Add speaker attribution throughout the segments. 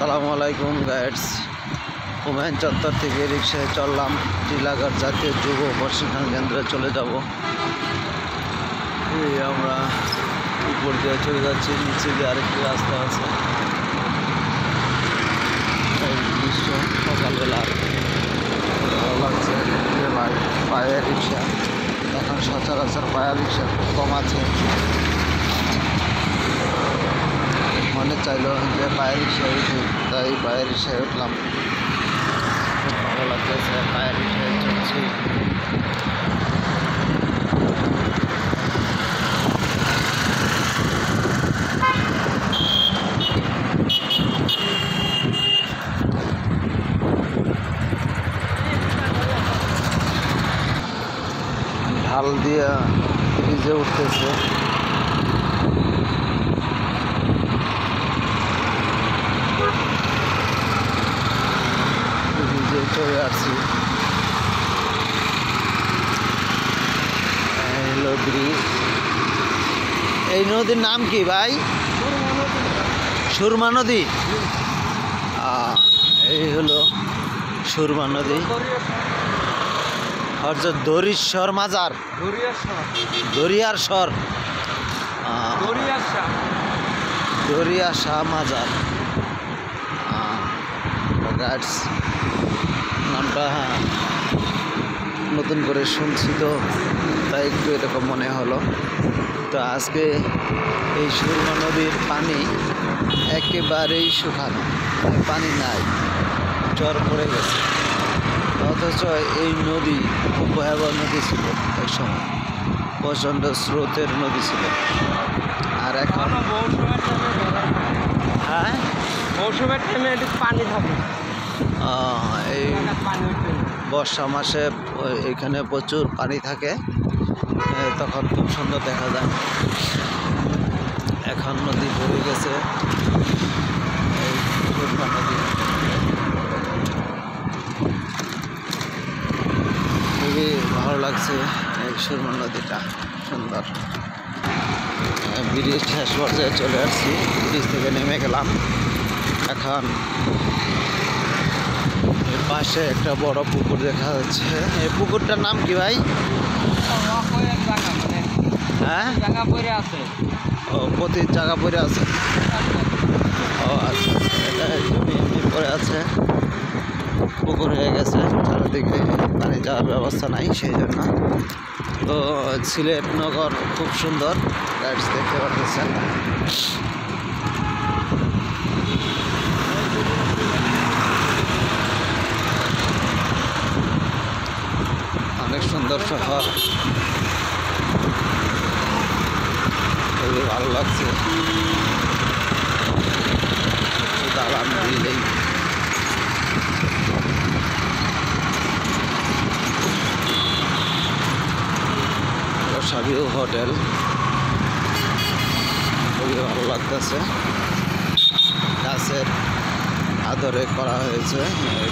Speaker 1: আসসালামু আলাইকুম গাইডস। হুমায়ুন চত্বর থেকে রিক্সায় চললাম টিলাগড় জাতীয় যুব প্রশিক্ষণ কেন্দ্রে চলে যাব। এই আমরা উপর দিয়ে চলে যাচ্ছি, নিচে দিয়ে আরেকটি রাস্তা আছে। এই দৃশ্য সকালবেলা ভালো লাগছে। পায়ে রিক্সা এখন সচরাচর পায়ে রিক্সা খুব কম আছে। মনে চাইলো যে পায়ের রিক্সায় উঠি, তাই পায়ের রিক্সায় উঠলাম। খুব ভালো লাগতেছে, পায়ের রিক্সায় চলছি। ঢাল দিয়া ব্রিজে উঠতেছে। চলে আসছি ব্রিজ। এই নদীর নাম কি ভাই? সুরমা নদী। এই হলো সুরমা নদী। অর্থাৎ দরিয়ার মাজার, দরিয়ার সর, দরিয়া শাহ মাজার। গাইডস নামটা নতুন করে শুনছি তো, তাই একটু এরকম মনে হলো। তো আজকে এই সুরমা নদীর পানি একেবারেই শুকানো, পানি নাই, চর পড়ে গেছে। অথচ এই নদী খুব ভয়াবহ নদী ছিল এক সময়, প্রচণ্ড স্রোতের নদী ছিল। আর এখন হ্যাঁ
Speaker 2: মৌসুমের টাইমে পানি থাকে।
Speaker 1: এই বর্ষা মাসে এখানে প্রচুর পানি থাকে, তখন খুব সুন্দর দেখা যায়। এখন নদী ভরে গেছে, এই সুরমা নদী। খুবই ভালো লাগছে এই সুরমা নদীটা, সুন্দর। ব্রিজ শেষ পর্যায়ে চলে আসছি, ব্রিজ থেকে নেমে গেলাম। এখন এর পাশে একটা বড় পুকুর দেখা যাচ্ছে। এই পুকুরটার নাম কি ভাই? হ্যাঁ, ও প্রতির জায়গা পড়ে আছে। ও আচ্ছা, এটা জমি পড়ে আছে, পুকুর হয়ে গেছে, চারিদিকে পানি যাওয়ার ব্যবস্থা নাই সেই জন্য। তো সিলেট নগর খুব সুন্দর, গাইডস দেখতে পারতেছেন। অনেক সুন্দর শহর, খুবই ভালো লাগছে। দালান দিলেই সাবিউ হোটেল, খুবই ভালো লাগতেছে। গাছের আদরে করা হয়েছে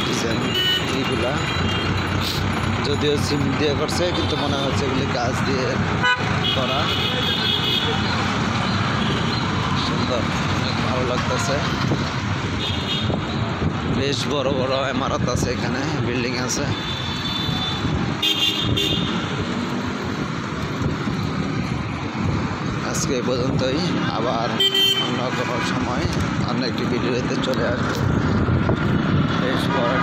Speaker 1: ডিজাইন এইগুলা, যদিও সিমেন্ট দিয়ে করছে, কিন্তু মনে হচ্ছে এগুলি গাছ দিয়ে করা। সুন্দর, অনেক ভালো লাগতেছে। বেশ বড় বড় ইমারত আছে এখানে, বিল্ডিং আছে। আজকে এই পর্যন্তই, আবার অন্য কোনো সময় অন্য একটি ভিডিওতে চলে আসবে। বেশ বড়